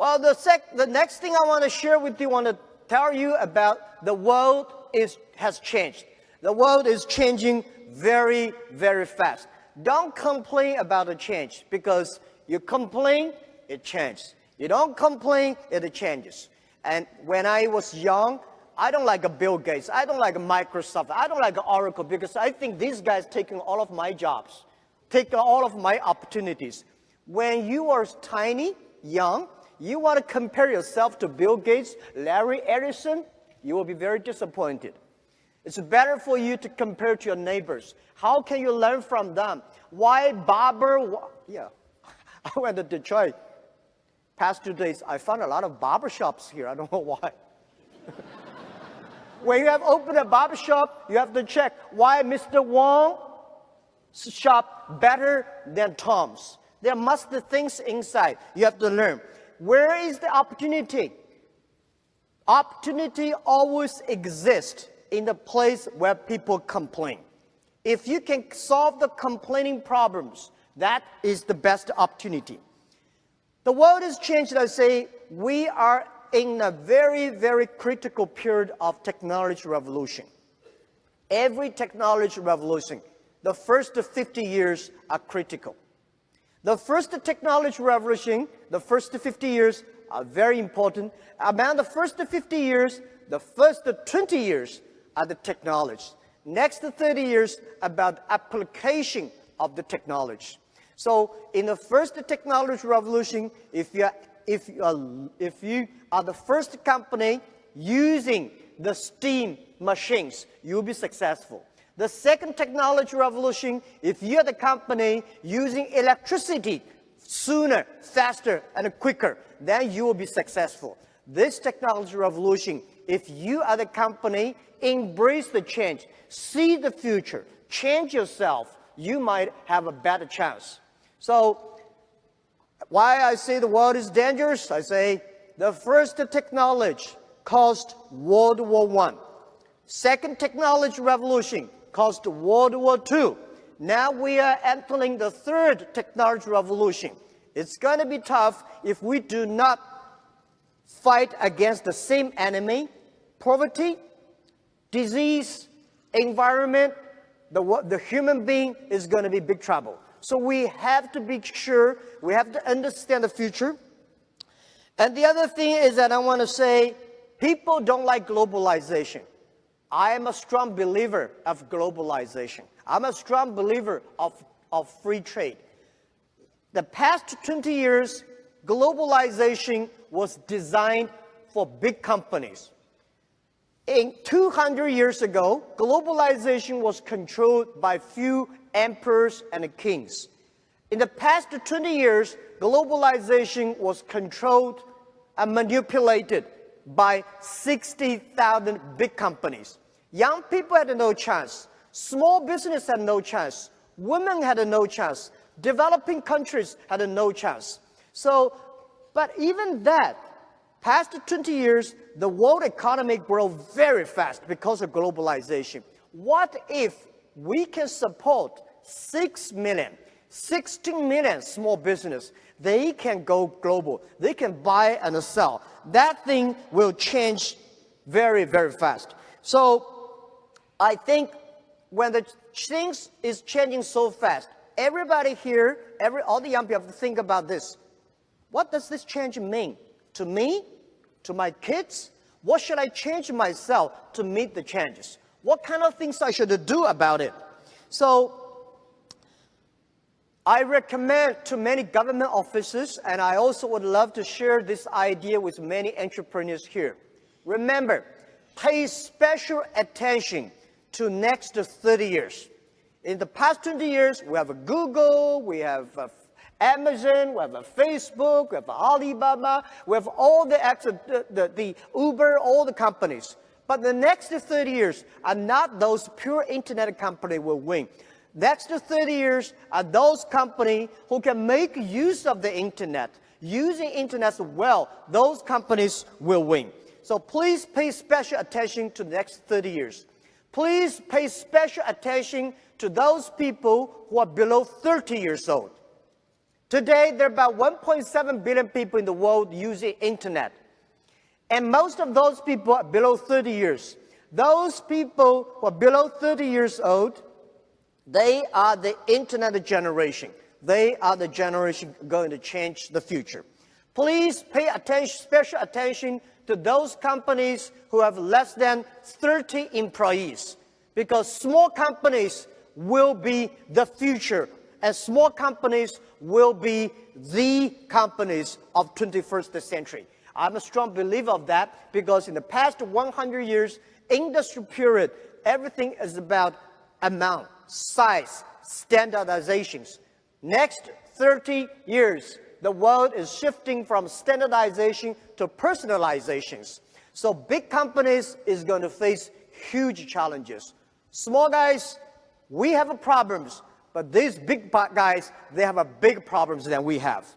Well, the next thing I want to share with you, want to tell you about the world has changed. The world is changing very, very fast. Don't complain about the change, because you complain, it changes. You don't complain, it changes. And when I was young, I don't like a Bill Gates. I don't like a Microsoft. I don't like Oracle, because I think these guys taking all of my jobs, taking all of my opportunities. When you are tiny, young, you want to compare yourself to Bill Gates, Larry Ellison, you will be very disappointed. It's better for you to compare to your neighbors. How can you learn from them? Why barber? Yeah, I went to Detroit. Past 2 days, I found a lot of barber shops here. I don't know why. When you have opened a barber shop, you have to check why Mr. Wong's shop better than Tom's. There must be things inside. You have to learn. Where is the opportunity? Opportunity always exists in the place where people complain. If you can solve the complaining problems, that is the best opportunity. The world has changed. I say we are in a very, very critical period of technology revolution. Every technology revolution, the first 50 years are critical. The first technology revolution, the first 50 years are very important. About the first 50 years, the first 20 years are the technology. Next 30 years about application of the technology. So in the first technology revolution, if you are the first company using the steam machines, you'll be successful. The second technology revolution, if you're the company using electricity sooner, faster, and quicker, then you will be successful. This technology revolution, if you are the company, embrace the change, see the future, change yourself, you might have a better chance. So, why I say the world is dangerous? I say the first technology caused World War I. Second technology revolution caused World War II. Now we are entering the third technology revolution. It's going to be tough if we do not fight against the same enemy: poverty, disease, environment. The human being is going to be big trouble. So we have to be sure, we have to understand the future. And the other thing is that I want to say, people don't like globalization. I am a strong believer of globalization. I'm a strong believer of free trade. The past 20 years, globalization was designed for big companies. In 200 years ago, globalization was controlled by few emperors and kings. In the past 20 years, globalization was controlled and manipulated by 60,000 big companies. Young people had no chance. Small business had no chance. Women had no chance. Developing countries had no chance. So, but even that, past 20 years, the world economy grew very fast because of globalization. What if we can support 6 million, 16 million small business? They can go global. They can buy and sell. That thing will change very, very fast. So I think when the things is changing so fast, everybody here, all the young people have to think about this. What does this change mean to me, to my kids? What should I change myself to meet the changes? What kind of things I should do about it? So I recommend to many government officers, and I also would love to share this idea with many entrepreneurs here. Remember, pay special attention to next 30 years. In the past 20 years, we have a Google, we have Amazon, we have a Facebook, we have Alibaba, we have all the Uber, all the companies. But the next 30 years are not those pure internet companies will win. Next 30 years are those companies who can make use of the internet. Using internet well, those companies will win. So please pay special attention to the next 30 years. Please pay special attention to those people who are below 30 years old. Today, there are about 1.7 billion people in the world using internet. And most of those people are below 30 years. Those people who are below 30 years old, they are the internet generation. They are the generation going to change the future. Please pay attention, special attention to those companies who have less than 30 employees, because small companies will be the future, and small companies will be the companies of 21st century. I'm a strong believer of that, because in the past 100 years, industry period, everything is about amount, size, standardizations. Next 30 years, the world is shifting from standardization to personalizations. So big companies is going to face huge challenges. Small guys, we have problems, but these big guys, they have a big problems than we have.